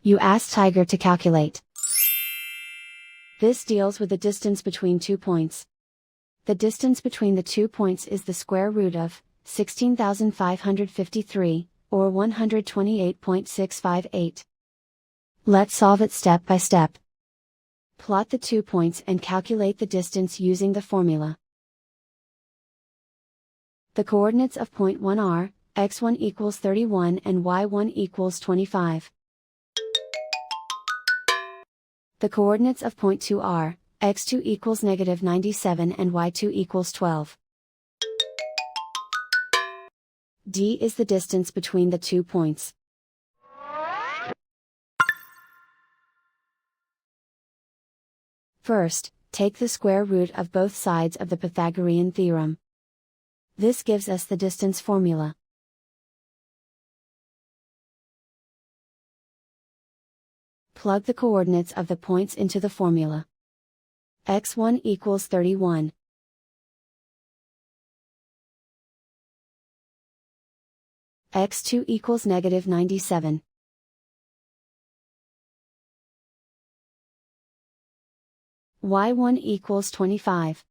You ask Tiger to calculate. This deals with the distance between 2 points. The distance between the 2 points is the square root of 16,553, or 128.658. Let's solve it step by step. Plot the 2 points and calculate the distance using the formula. The coordinates of point 1 are, x1 equals 31 and y1 equals 25. The coordinates of point 2 are, x2 equals negative 97 and y2 equals 12. D is the distance between the 2 points. First, take the square root of both sides of the Pythagorean theorem. This gives us the distance formula. Plug the coordinates of the points into the formula. x1 equals 31. x2 equals negative 97. y1 equals 25.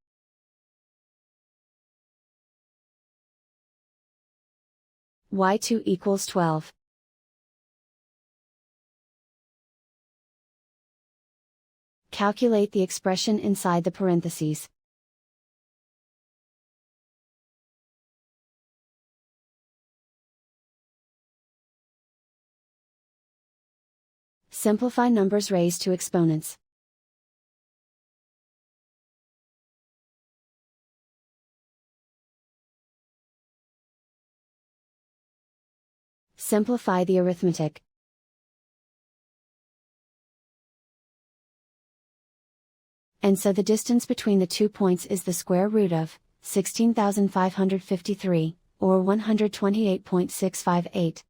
y2 equals 12. Calculate the expression inside the parentheses. Simplify numbers raised to exponents. Simplify the arithmetic. And so the distance between the 2 points is the square root of 16,553, or 128.658.